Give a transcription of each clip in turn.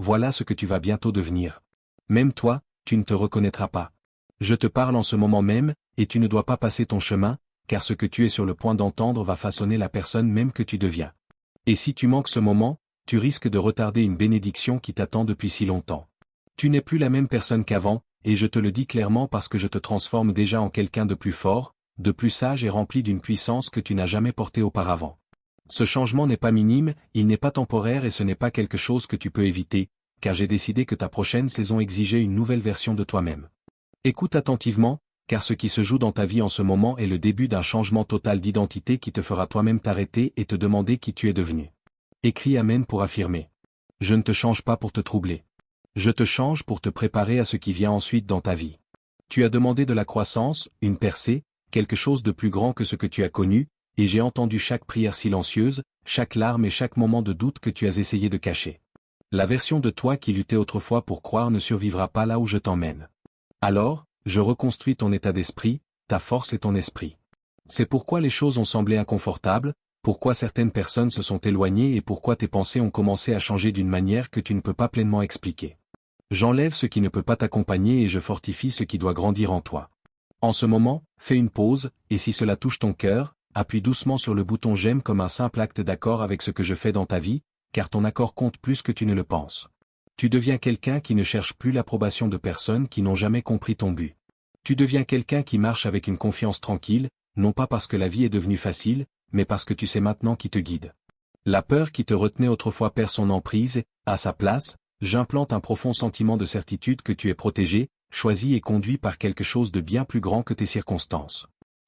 voilà ce que tu vas bientôt devenir. Même toi, tu ne te reconnaîtras pas. Je te parle en ce moment même, et tu ne dois pas passer ton chemin, car ce que tu es sur le point d'entendre va façonner la personne même que tu deviens. Et si tu manques ce moment, tu risques de retarder une bénédiction qui t'attend depuis si longtemps. Tu n'es plus la même personne qu'avant, et je te le dis clairement parce que je te transforme déjà en quelqu'un de plus fort, de plus sage et rempli d'une puissance que tu n'as jamais portée auparavant. Ce changement n'est pas minime, il n'est pas temporaire et ce n'est pas quelque chose que tu peux éviter, car j'ai décidé que ta prochaine saison exigeait une nouvelle version de toi-même. Écoute attentivement, car ce qui se joue dans ta vie en ce moment est le début d'un changement total d'identité qui te fera toi-même t'arrêter et te demander qui tu es devenu. Écris Amen pour affirmer. Je ne te change pas pour te troubler. Je te change pour te préparer à ce qui vient ensuite dans ta vie. Tu as demandé de la croissance, une percée, quelque chose de plus grand que ce que tu as connu, et j'ai entendu chaque prière silencieuse, chaque larme et chaque moment de doute que tu as essayé de cacher. La version de toi qui luttait autrefois pour croire ne survivra pas là où je t'emmène. Alors, je reconstruis ton état d'esprit, ta force et ton esprit. C'est pourquoi les choses ont semblé inconfortables, pourquoi certaines personnes se sont éloignées et pourquoi tes pensées ont commencé à changer d'une manière que tu ne peux pas pleinement expliquer. J'enlève ce qui ne peut pas t'accompagner et je fortifie ce qui doit grandir en toi. En ce moment, fais une pause, et si cela touche ton cœur, appuie doucement sur le bouton j'aime comme un simple acte d'accord avec ce que je fais dans ta vie, car ton accord compte plus que tu ne le penses. Tu deviens quelqu'un qui ne cherche plus l'approbation de personnes qui n'ont jamais compris ton but. Tu deviens quelqu'un qui marche avec une confiance tranquille, non pas parce que la vie est devenue facile, mais parce que tu sais maintenant qui te guide. La peur qui te retenait autrefois perd son emprise et, à sa place, j'implante un profond sentiment de certitude que tu es protégé, choisi et conduit par quelque chose de bien plus grand que tes circonstances.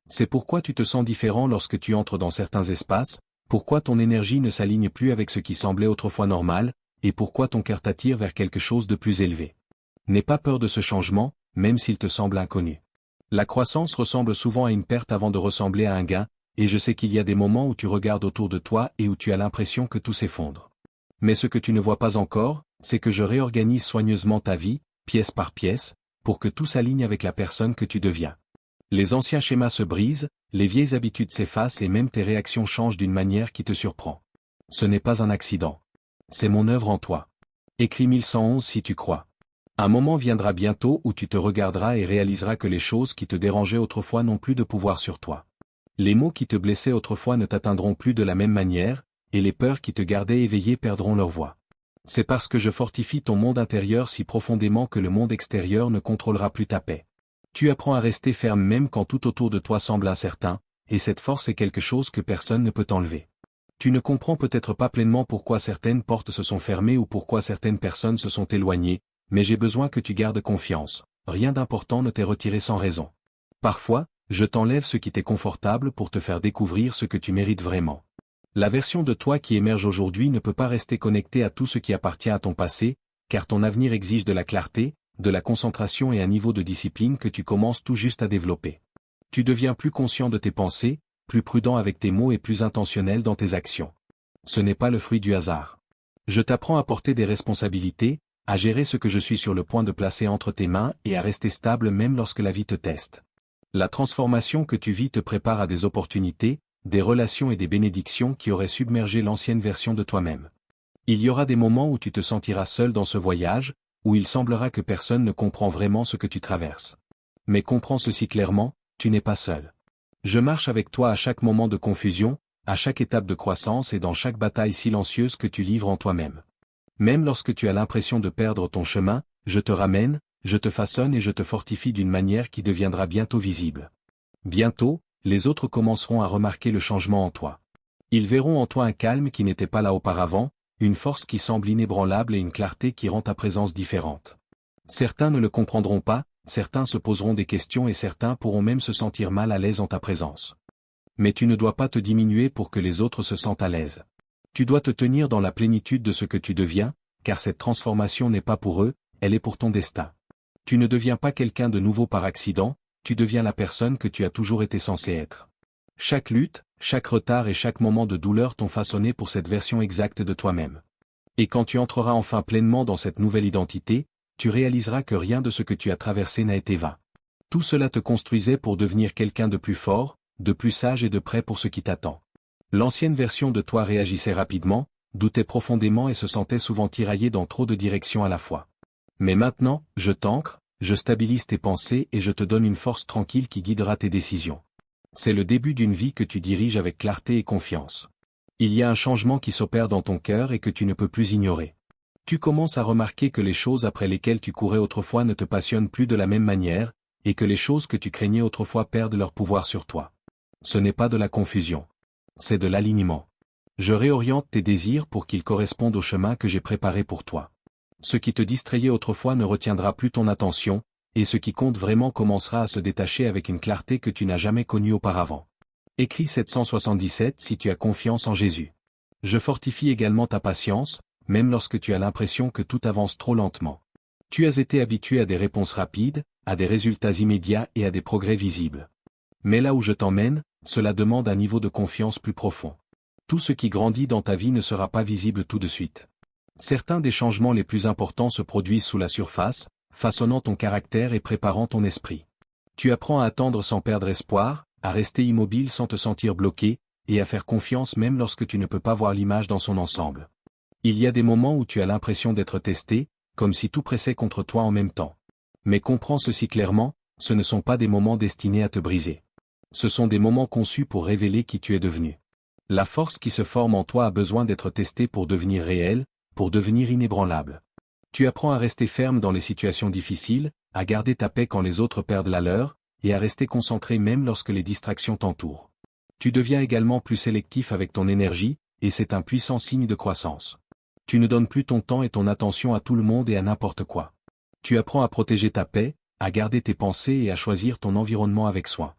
C'est pourquoi tu te sens différent lorsque tu entres dans certains espaces, pourquoi ton énergie ne s'aligne plus avec ce qui semblait autrefois normal, et pourquoi ton cœur t'attire vers quelque chose de plus élevé. N'aie pas peur de ce changement, même s'il te semble inconnu. La croissance ressemble souvent à une perte avant de ressembler à un gain, et je sais qu'il y a des moments où tu regardes autour de toi et où tu as l'impression que tout s'effondre. Mais ce que tu ne vois pas encore, c'est que je réorganise soigneusement ta vie, pièce par pièce, pour que tout s'aligne avec la personne que tu deviens. Les anciens schémas se brisent, les vieilles habitudes s'effacent et même tes réactions changent d'une manière qui te surprend. Ce n'est pas un accident. C'est mon œuvre en toi. Écris 1111 si tu crois. Un moment viendra bientôt où tu te regarderas et réaliseras que les choses qui te dérangeaient autrefois n'ont plus de pouvoir sur toi. Les mots qui te blessaient autrefois ne t'atteindront plus de la même manière, et les peurs qui te gardaient éveillé perdront leur voix. C'est parce que je fortifie ton monde intérieur si profondément que le monde extérieur ne contrôlera plus ta paix. Tu apprends à rester ferme même quand tout autour de toi semble incertain, et cette force est quelque chose que personne ne peut enlever. Tu ne comprends peut-être pas pleinement pourquoi certaines portes se sont fermées ou pourquoi certaines personnes se sont éloignées, mais j'ai besoin que tu gardes confiance. Rien d'important ne t'est retiré sans raison. Parfois, je t'enlève ce qui t'est confortable pour te faire découvrir ce que tu mérites vraiment. La version de toi qui émerge aujourd'hui ne peut pas rester connectée à tout ce qui appartient à ton passé, car ton avenir exige de la clarté, de la concentration et un niveau de discipline que tu commences tout juste à développer. Tu deviens plus conscient de tes pensées, plus prudent avec tes mots et plus intentionnel dans tes actions. Ce n'est pas le fruit du hasard. Je t'apprends à porter des responsabilités, à gérer ce que je suis sur le point de placer entre tes mains et à rester stable même lorsque la vie te teste. La transformation que tu vis te prépare à des opportunités, des relations et des bénédictions qui auraient submergé l'ancienne version de toi-même. Il y aura des moments où tu te sentiras seul dans ce voyage, où il semblera que personne ne comprend vraiment ce que tu traverses. Mais comprends ceci clairement, tu n'es pas seul. Je marche avec toi à chaque moment de confusion, à chaque étape de croissance et dans chaque bataille silencieuse que tu livres en toi-même. Même lorsque tu as l'impression de perdre ton chemin, je te ramène, je te façonne et je te fortifie d'une manière qui deviendra bientôt visible. Bientôt, les autres commenceront à remarquer le changement en toi. Ils verront en toi un calme qui n'était pas là auparavant, une force qui semble inébranlable et une clarté qui rend ta présence différente. Certains ne le comprendront pas, certains se poseront des questions et certains pourront même se sentir mal à l'aise en ta présence. Mais tu ne dois pas te diminuer pour que les autres se sentent à l'aise. Tu dois te tenir dans la plénitude de ce que tu deviens, car cette transformation n'est pas pour eux, elle est pour ton destin. Tu ne deviens pas quelqu'un de nouveau par accident, tu deviens la personne que tu as toujours été censé être. Chaque lutte, chaque retard et chaque moment de douleur t'ont façonné pour cette version exacte de toi-même. Et quand tu entreras enfin pleinement dans cette nouvelle identité, tu réaliseras que rien de ce que tu as traversé n'a été vain. Tout cela te construisait pour devenir quelqu'un de plus fort, de plus sage et de prêt pour ce qui t'attend. L'ancienne version de toi réagissait rapidement, doutait profondément et se sentait souvent tiraillé dans trop de directions à la fois. Mais maintenant, je t'ancre, je stabilise tes pensées et je te donne une force tranquille qui guidera tes décisions. C'est le début d'une vie que tu diriges avec clarté et confiance. Il y a un changement qui s'opère dans ton cœur et que tu ne peux plus ignorer. Tu commences à remarquer que les choses après lesquelles tu courais autrefois ne te passionnent plus de la même manière, et que les choses que tu craignais autrefois perdent leur pouvoir sur toi. Ce n'est pas de la confusion. C'est de l'alignement. Je réoriente tes désirs pour qu'ils correspondent au chemin que j'ai préparé pour toi. Ce qui te distrayait autrefois ne retiendra plus ton attention, et ce qui compte vraiment commencera à se détacher avec une clarté que tu n'as jamais connue auparavant. Écris 777 si tu as confiance en Jésus. Je fortifie également ta patience, même lorsque tu as l'impression que tout avance trop lentement. Tu as été habitué à des réponses rapides, à des résultats immédiats et à des progrès visibles. Mais là où je t'emmène, cela demande un niveau de confiance plus profond. Tout ce qui grandit dans ta vie ne sera pas visible tout de suite. Certains des changements les plus importants se produisent sous la surface, façonnant ton caractère et préparant ton esprit. Tu apprends à attendre sans perdre espoir, à rester immobile sans te sentir bloqué, et à faire confiance même lorsque tu ne peux pas voir l'image dans son ensemble. Il y a des moments où tu as l'impression d'être testé, comme si tout pressait contre toi en même temps. Mais comprends ceci clairement, ce ne sont pas des moments destinés à te briser. Ce sont des moments conçus pour révéler qui tu es devenu. La force qui se forme en toi a besoin d'être testée pour devenir réelle, pour devenir inébranlable. Tu apprends à rester ferme dans les situations difficiles, à garder ta paix quand les autres perdent la leur, et à rester concentré même lorsque les distractions t'entourent. Tu deviens également plus sélectif avec ton énergie, et c'est un puissant signe de croissance. Tu ne donnes plus ton temps et ton attention à tout le monde et à n'importe quoi. Tu apprends à protéger ta paix, à garder tes pensées et à choisir ton environnement avec soin.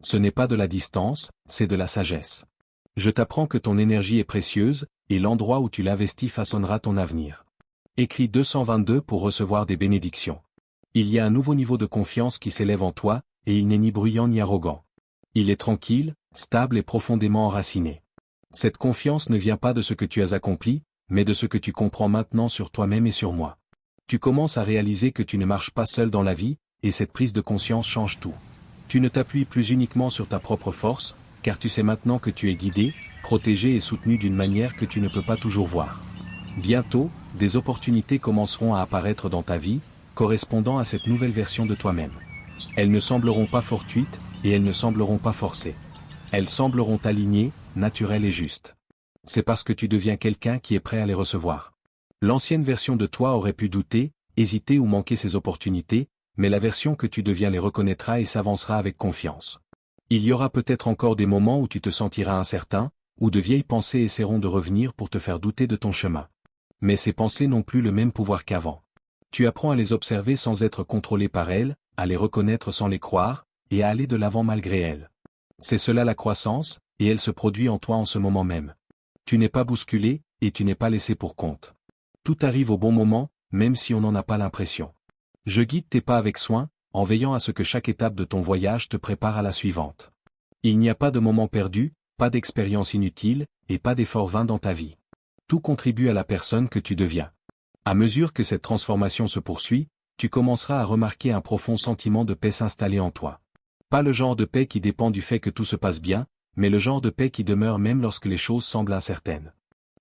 Ce n'est pas de la distance, c'est de la sagesse. Je t'apprends que ton énergie est précieuse, et l'endroit où tu l'investis façonnera ton avenir. Écris 222 pour recevoir des bénédictions. Il y a un nouveau niveau de confiance qui s'élève en toi, et il n'est ni bruyant ni arrogant. Il est tranquille, stable et profondément enraciné. Cette confiance ne vient pas de ce que tu as accompli, mais de ce que tu comprends maintenant sur toi-même et sur moi. Tu commences à réaliser que tu ne marches pas seul dans la vie, et cette prise de conscience change tout. Tu ne t'appuies plus uniquement sur ta propre force, car tu sais maintenant que tu es guidé, protégé et soutenu d'une manière que tu ne peux pas toujours voir. Bientôt, des opportunités commenceront à apparaître dans ta vie, correspondant à cette nouvelle version de toi-même. Elles ne sembleront pas fortuites, et elles ne sembleront pas forcées. Elles sembleront alignées, naturelles et justes. C'est parce que tu deviens quelqu'un qui est prêt à les recevoir. L'ancienne version de toi aurait pu douter, hésiter ou manquer ces opportunités, mais la version que tu deviens les reconnaîtra et s'avancera avec confiance. Il y aura peut-être encore des moments où tu te sentiras incertain, où de vieilles pensées essaieront de revenir pour te faire douter de ton chemin. Mais ces pensées n'ont plus le même pouvoir qu'avant. Tu apprends à les observer sans être contrôlé par elles, à les reconnaître sans les croire, et à aller de l'avant malgré elles. C'est cela la croissance, et elle se produit en toi en ce moment même. Tu n'es pas bousculé, et tu n'es pas laissé pour compte. Tout arrive au bon moment, même si on n'en a pas l'impression. Je guide tes pas avec soin, en veillant à ce que chaque étape de ton voyage te prépare à la suivante. Il n'y a pas de moment perdu, pas d'expérience inutile, et pas d'effort vain dans ta vie. Tout contribue à la personne que tu deviens. À mesure que cette transformation se poursuit, tu commenceras à remarquer un profond sentiment de paix s'installer en toi. Pas le genre de paix qui dépend du fait que tout se passe bien, mais le genre de paix qui demeure même lorsque les choses semblent incertaines.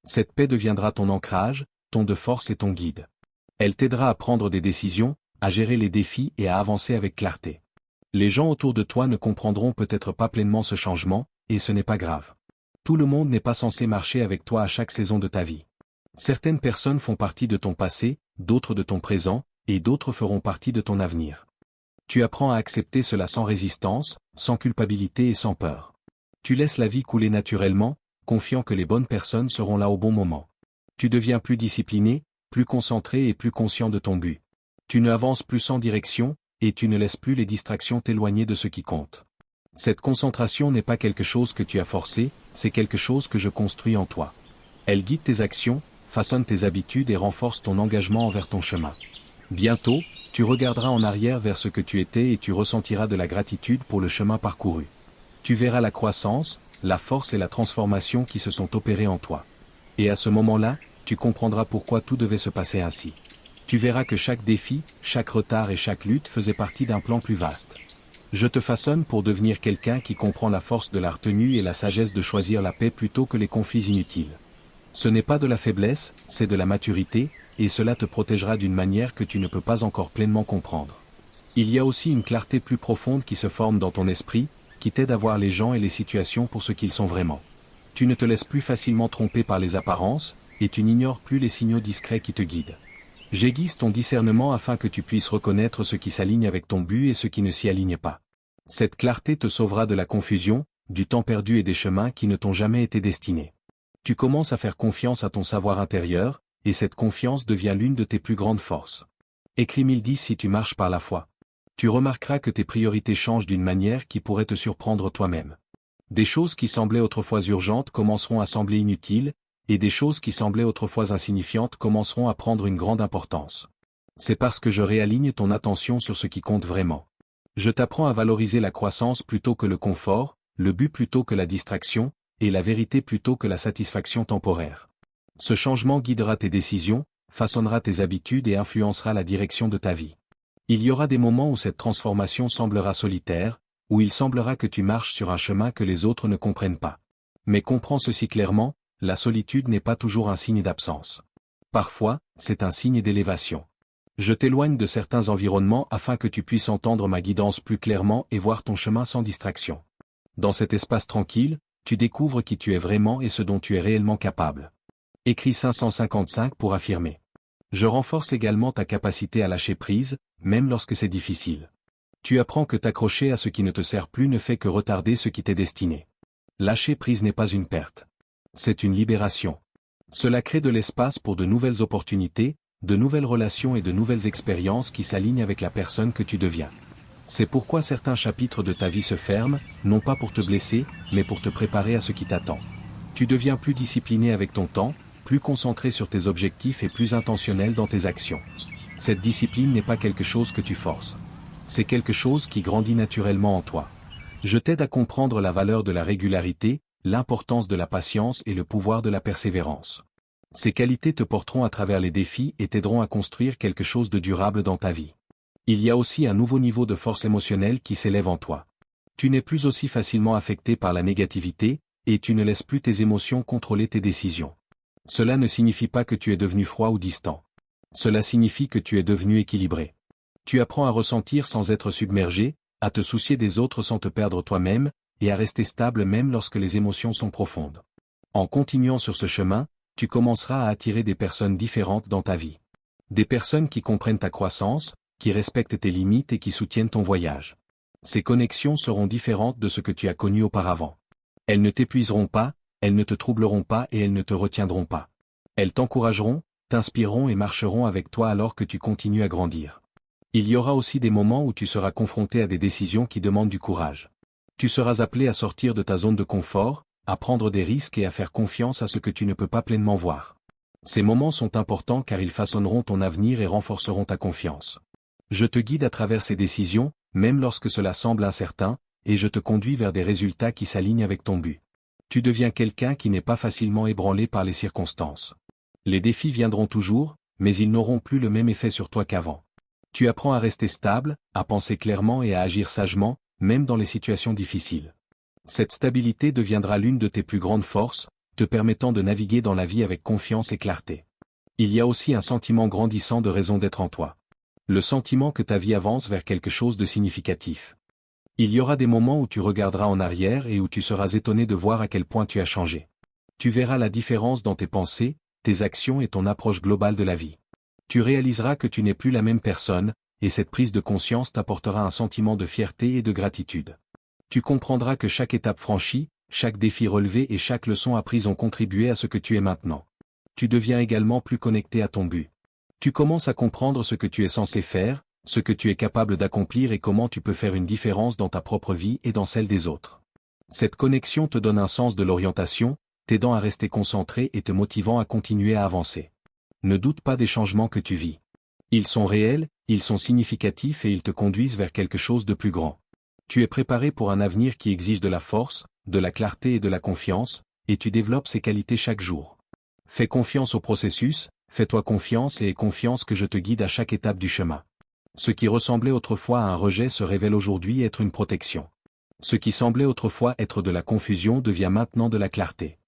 Cette paix deviendra ton ancrage, ton de force et ton guide. Elle t'aidera à prendre des décisions, à gérer les défis et à avancer avec clarté. Les gens autour de toi ne comprendront peut-être pas pleinement ce changement, et ce n'est pas grave. Tout le monde n'est pas censé marcher avec toi à chaque saison de ta vie. Certaines personnes font partie de ton passé, d'autres de ton présent, et d'autres feront partie de ton avenir. Tu apprends à accepter cela sans résistance, sans culpabilité et sans peur. Tu laisses la vie couler naturellement, confiant que les bonnes personnes seront là au bon moment. Tu deviens plus discipliné, plus concentré et plus conscient de ton but. Tu ne avances plus sans direction, et tu ne laisses plus les distractions t'éloigner de ce qui compte. Cette concentration n'est pas quelque chose que tu as forcé, c'est quelque chose que je construis en toi. Elle guide tes actions, façonne tes habitudes et renforce ton engagement envers ton chemin. Bientôt, tu regarderas en arrière vers ce que tu étais et tu ressentiras de la gratitude pour le chemin parcouru. Tu verras la croissance, la force et la transformation qui se sont opérées en toi. Et à ce moment-là, tu comprendras pourquoi tout devait se passer ainsi. Tu verras que chaque défi, chaque retard et chaque lutte faisaient partie d'un plan plus vaste. Je te façonne pour devenir quelqu'un qui comprend la force de la retenue et la sagesse de choisir la paix plutôt que les conflits inutiles. Ce n'est pas de la faiblesse, c'est de la maturité, et cela te protégera d'une manière que tu ne peux pas encore pleinement comprendre. Il y a aussi une clarté plus profonde qui se forme dans ton esprit, qui t'aide à voir les gens et les situations pour ce qu'ils sont vraiment. Tu ne te laisses plus facilement tromper par les apparences, et tu n'ignores plus les signaux discrets qui te guident. J'aiguise ton discernement afin que tu puisses reconnaître ce qui s'aligne avec ton but et ce qui ne s'y aligne pas. Cette clarté te sauvera de la confusion, du temps perdu et des chemins qui ne t'ont jamais été destinés. Tu commences à faire confiance à ton savoir intérieur, et cette confiance devient l'une de tes plus grandes forces. Écris 1010 si tu marches par la foi. Tu remarqueras que tes priorités changent d'une manière qui pourrait te surprendre toi-même. Des choses qui semblaient autrefois urgentes commenceront à sembler inutiles, et des choses qui semblaient autrefois insignifiantes commenceront à prendre une grande importance. C'est parce que je réaligne ton attention sur ce qui compte vraiment. Je t'apprends à valoriser la croissance plutôt que le confort, le but plutôt que la distraction, et la vérité plutôt que la satisfaction temporaire. Ce changement guidera tes décisions, façonnera tes habitudes et influencera la direction de ta vie. Il y aura des moments où cette transformation semblera solitaire, où il semblera que tu marches sur un chemin que les autres ne comprennent pas. Mais comprends ceci clairement, la solitude n'est pas toujours un signe d'absence. Parfois, c'est un signe d'élévation. Je t'éloigne de certains environnements afin que tu puisses entendre ma guidance plus clairement et voir ton chemin sans distraction. Dans cet espace tranquille, tu découvres qui tu es vraiment et ce dont tu es réellement capable. Écris 555 pour affirmer. Je renforce également ta capacité à lâcher prise, même lorsque c'est difficile. Tu apprends que t'accrocher à ce qui ne te sert plus ne fait que retarder ce qui t'est destiné. Lâcher prise n'est pas une perte. C'est une libération. Cela crée de l'espace pour de nouvelles opportunités, de nouvelles relations et de nouvelles expériences qui s'alignent avec la personne que tu deviens. C'est pourquoi certains chapitres de ta vie se ferment, non pas pour te blesser, mais pour te préparer à ce qui t'attend. Tu deviens plus discipliné avec ton temps, plus concentré sur tes objectifs et plus intentionnel dans tes actions. Cette discipline n'est pas quelque chose que tu forces. C'est quelque chose qui grandit naturellement en toi. Je t'aide à comprendre la valeur de la régularité, l'importance de la patience et le pouvoir de la persévérance. Ces qualités te porteront à travers les défis et t'aideront à construire quelque chose de durable dans ta vie. Il y a aussi un nouveau niveau de force émotionnelle qui s'élève en toi. Tu n'es plus aussi facilement affecté par la négativité, et tu ne laisses plus tes émotions contrôler tes décisions. Cela ne signifie pas que tu es devenu froid ou distant. Cela signifie que tu es devenu équilibré. Tu apprends à ressentir sans être submergé, à te soucier des autres sans te perdre toi-même, et à rester stable même lorsque les émotions sont profondes. En continuant sur ce chemin, tu commenceras à attirer des personnes différentes dans ta vie. Des personnes qui comprennent ta croissance, qui respectent tes limites et qui soutiennent ton voyage. Ces connexions seront différentes de ce que tu as connu auparavant. Elles ne t'épuiseront pas, elles ne te troubleront pas et elles ne te retiendront pas. Elles t'encourageront, t'inspireront et marcheront avec toi alors que tu continues à grandir. Il y aura aussi des moments où tu seras confronté à des décisions qui demandent du courage. Tu seras appelé à sortir de ta zone de confort, à prendre des risques et à faire confiance à ce que tu ne peux pas pleinement voir. Ces moments sont importants car ils façonneront ton avenir et renforceront ta confiance. Je te guide à travers ces décisions, même lorsque cela semble incertain, et je te conduis vers des résultats qui s'alignent avec ton but. Tu deviens quelqu'un qui n'est pas facilement ébranlé par les circonstances. Les défis viendront toujours, mais ils n'auront plus le même effet sur toi qu'avant. Tu apprends à rester stable, à penser clairement et à agir sagement, même dans les situations difficiles. Cette stabilité deviendra l'une de tes plus grandes forces, te permettant de naviguer dans la vie avec confiance et clarté. Il y a aussi un sentiment grandissant de raison d'être en toi. Le sentiment que ta vie avance vers quelque chose de significatif. Il y aura des moments où tu regarderas en arrière et où tu seras étonné de voir à quel point tu as changé. Tu verras la différence dans tes pensées, tes actions et ton approche globale de la vie. Tu réaliseras que tu n'es plus la même personne, et cette prise de conscience t'apportera un sentiment de fierté et de gratitude. Tu comprendras que chaque étape franchie, chaque défi relevé et chaque leçon apprise ont contribué à ce que tu es maintenant. Tu deviens également plus connecté à ton but. Tu commences à comprendre ce que tu es censé faire, ce que tu es capable d'accomplir et comment tu peux faire une différence dans ta propre vie et dans celle des autres. Cette connexion te donne un sens de l'orientation, t'aidant à rester concentré et te motivant à continuer à avancer. Ne doute pas des changements que tu vis. Ils sont réels, ils sont significatifs et ils te conduisent vers quelque chose de plus grand. Tu es préparé pour un avenir qui exige de la force, de la clarté et de la confiance, et tu développes ces qualités chaque jour. Fais confiance au processus, fais-toi confiance et aie confiance que je te guide à chaque étape du chemin. Ce qui ressemblait autrefois à un rejet se révèle aujourd'hui être une protection. Ce qui semblait autrefois être de la confusion devient maintenant de la clarté.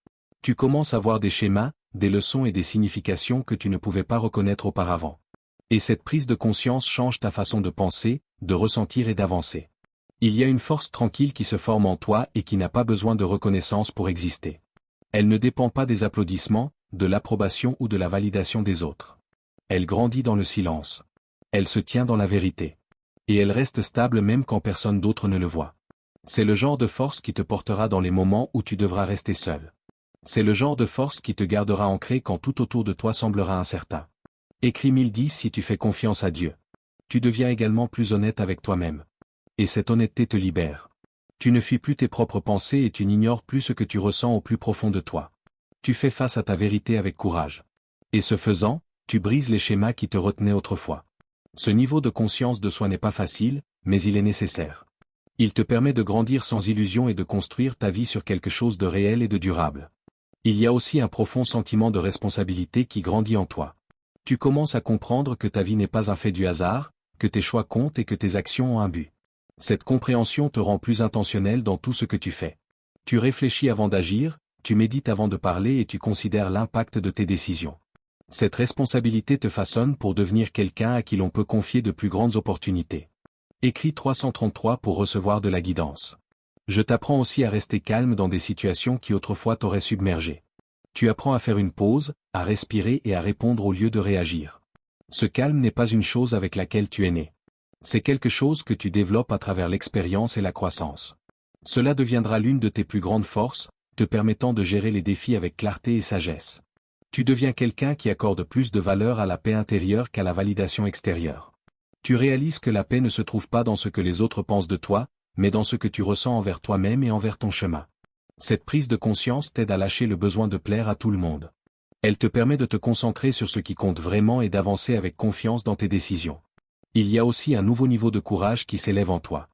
Tu commences à voir des schémas, des leçons et des significations que tu ne pouvais pas reconnaître auparavant. Et cette prise de conscience change ta façon de penser, de ressentir et d'avancer. Il y a une force tranquille qui se forme en toi et qui n'a pas besoin de reconnaissance pour exister. Elle ne dépend pas des applaudissements, de l'approbation ou de la validation des autres. Elle grandit dans le silence. Elle se tient dans la vérité. Et elle reste stable même quand personne d'autre ne le voit. C'est le genre de force qui te portera dans les moments où tu devras rester seul. C'est le genre de force qui te gardera ancré quand tout autour de toi semblera incertain. Écris 1010 si tu fais confiance à Dieu. Tu deviens également plus honnête avec toi-même. Et cette honnêteté te libère. Tu ne fuis plus tes propres pensées et tu n'ignores plus ce que tu ressens au plus profond de toi. Tu fais face à ta vérité avec courage. Et ce faisant, tu brises les schémas qui te retenaient autrefois. Ce niveau de conscience de soi n'est pas facile, mais il est nécessaire. Il te permet de grandir sans illusion et de construire ta vie sur quelque chose de réel et de durable. Il y a aussi un profond sentiment de responsabilité qui grandit en toi. Tu commences à comprendre que ta vie n'est pas un fait du hasard, que tes choix comptent et que tes actions ont un but. Cette compréhension te rend plus intentionnel dans tout ce que tu fais. Tu réfléchis avant d'agir, tu médites avant de parler et tu considères l'impact de tes décisions. Cette responsabilité te façonne pour devenir quelqu'un à qui l'on peut confier de plus grandes opportunités. Écris 333 pour recevoir de la guidance. Je t'apprends aussi à rester calme dans des situations qui autrefois t'auraient submergé. Tu apprends à faire une pause, à respirer et à répondre au lieu de réagir. Ce calme n'est pas une chose avec laquelle tu es né. C'est quelque chose que tu développes à travers l'expérience et la croissance. Cela deviendra l'une de tes plus grandes forces, te permettant de gérer les défis avec clarté et sagesse. Tu deviens quelqu'un qui accorde plus de valeur à la paix intérieure qu'à la validation extérieure. Tu réalises que la paix ne se trouve pas dans ce que les autres pensent de toi, mais dans ce que tu ressens envers toi-même et envers ton chemin. Cette prise de conscience t'aide à lâcher le besoin de plaire à tout le monde. Elle te permet de te concentrer sur ce qui compte vraiment et d'avancer avec confiance dans tes décisions. Il y a aussi un nouveau niveau de courage qui s'élève en toi.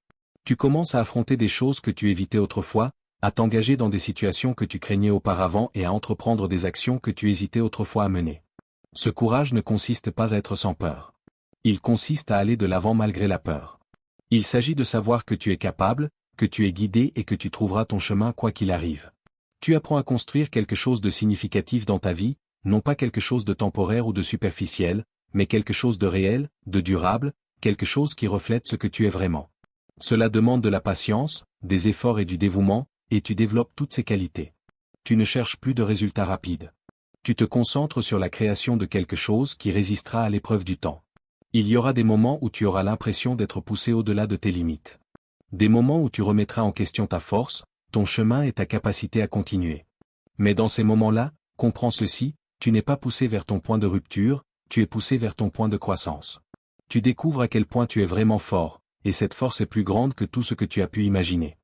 Tu commences à affronter des choses que tu évitais autrefois, à t'engager dans des situations que tu craignais auparavant et à entreprendre des actions que tu hésitais autrefois à mener. Ce courage ne consiste pas à être sans peur. Il consiste à aller de l'avant malgré la peur. Il s'agit de savoir que tu es capable, que tu es guidé et que tu trouveras ton chemin quoi qu'il arrive. Tu apprends à construire quelque chose de significatif dans ta vie, non pas quelque chose de temporaire ou de superficiel, mais quelque chose de réel, de durable, quelque chose qui reflète ce que tu es vraiment. Cela demande de la patience, des efforts et du dévouement, et tu développes toutes ces qualités. Tu ne cherches plus de résultats rapides. Tu te concentres sur la création de quelque chose qui résistera à l'épreuve du temps. Il y aura des moments où tu auras l'impression d'être poussé au-delà de tes limites. Des moments où tu remettras en question ta force, ton chemin et ta capacité à continuer. Mais dans ces moments-là, comprends ceci, tu n'es pas poussé vers ton point de rupture, tu es poussé vers ton point de croissance. Tu découvres à quel point tu es vraiment fort, et cette force est plus grande que tout ce que tu as pu imaginer.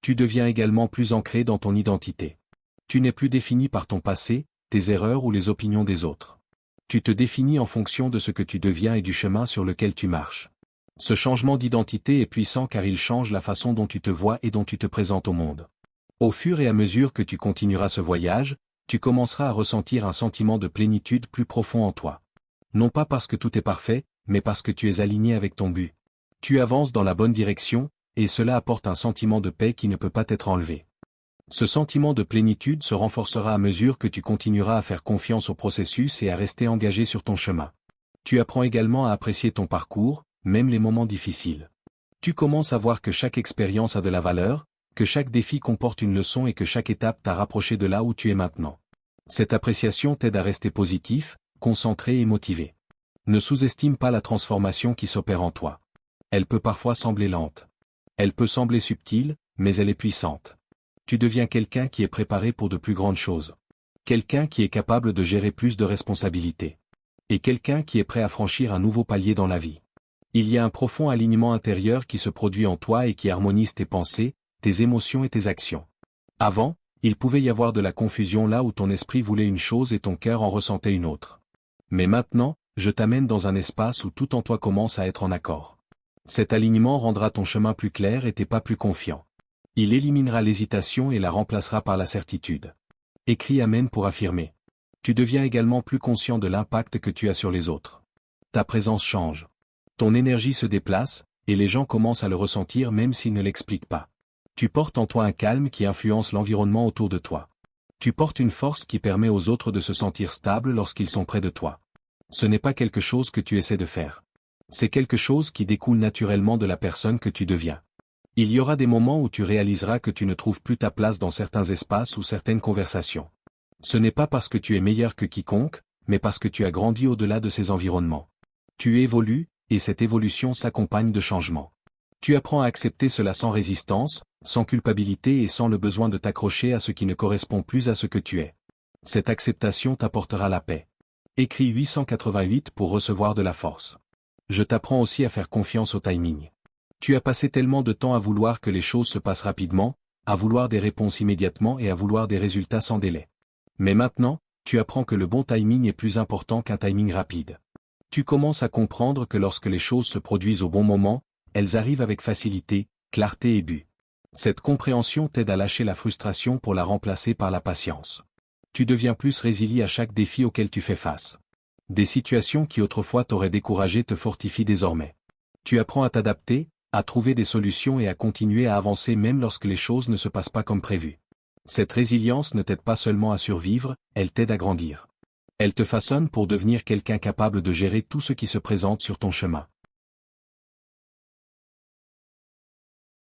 Tu deviens également plus ancré dans ton identité. Tu n'es plus défini par ton passé, tes erreurs ou les opinions des autres. Tu te définis en fonction de ce que tu deviens et du chemin sur lequel tu marches. Ce changement d'identité est puissant car il change la façon dont tu te vois et dont tu te présentes au monde. Au fur et à mesure que tu continueras ce voyage, tu commenceras à ressentir un sentiment de plénitude plus profond en toi. Non pas parce que tout est parfait, mais parce que tu es aligné avec ton but. Tu avances dans la bonne direction, et cela apporte un sentiment de paix qui ne peut pas être enlevé. Ce sentiment de plénitude se renforcera à mesure que tu continueras à faire confiance au processus et à rester engagé sur ton chemin. Tu apprends également à apprécier ton parcours, même les moments difficiles. Tu commences à voir que chaque expérience a de la valeur, que chaque défi comporte une leçon et que chaque étape t'a rapproché de là où tu es maintenant. Cette appréciation t'aide à rester positif, concentré et motivé. Ne sous-estime pas la transformation qui s'opère en toi. Elle peut parfois sembler lente. Elle peut sembler subtile, mais elle est puissante. Tu deviens quelqu'un qui est préparé pour de plus grandes choses. Quelqu'un qui est capable de gérer plus de responsabilités. Et quelqu'un qui est prêt à franchir un nouveau palier dans la vie. Il y a un profond alignement intérieur qui se produit en toi et qui harmonise tes pensées, tes émotions et tes actions. Avant, il pouvait y avoir de la confusion là où ton esprit voulait une chose et ton cœur en ressentait une autre. Mais maintenant, je t'amène dans un espace où tout en toi commence à être en accord. Cet alignement rendra ton chemin plus clair et tes pas plus confiants. Il éliminera l'hésitation et la remplacera par la certitude. Écris Amen pour affirmer. Tu deviens également plus conscient de l'impact que tu as sur les autres. Ta présence change. Ton énergie se déplace, et les gens commencent à le ressentir même s'ils ne l'expliquent pas. Tu portes en toi un calme qui influence l'environnement autour de toi. Tu portes une force qui permet aux autres de se sentir stables lorsqu'ils sont près de toi. Ce n'est pas quelque chose que tu essaies de faire. C'est quelque chose qui découle naturellement de la personne que tu deviens. Il y aura des moments où tu réaliseras que tu ne trouves plus ta place dans certains espaces ou certaines conversations. Ce n'est pas parce que tu es meilleur que quiconque, mais parce que tu as grandi au-delà de ces environnements. Tu évolues, et cette évolution s'accompagne de changements. Tu apprends à accepter cela sans résistance, sans culpabilité et sans le besoin de t'accrocher à ce qui ne correspond plus à ce que tu es. Cette acceptation t'apportera la paix. Écris 888 pour recevoir de la force. Je t'apprends aussi à faire confiance au timing. Tu as passé tellement de temps à vouloir que les choses se passent rapidement, à vouloir des réponses immédiatement et à vouloir des résultats sans délai. Mais maintenant, tu apprends que le bon timing est plus important qu'un timing rapide. Tu commences à comprendre que lorsque les choses se produisent au bon moment, elles arrivent avec facilité, clarté et but. Cette compréhension t'aide à lâcher la frustration pour la remplacer par la patience. Tu deviens plus résilient à chaque défi auquel tu fais face. Des situations qui autrefois t'auraient découragé te fortifient désormais. Tu apprends à t'adapter, à trouver des solutions et à continuer à avancer même lorsque les choses ne se passent pas comme prévu. Cette résilience ne t'aide pas seulement à survivre, elle t'aide à grandir. Elle te façonne pour devenir quelqu'un capable de gérer tout ce qui se présente sur ton chemin.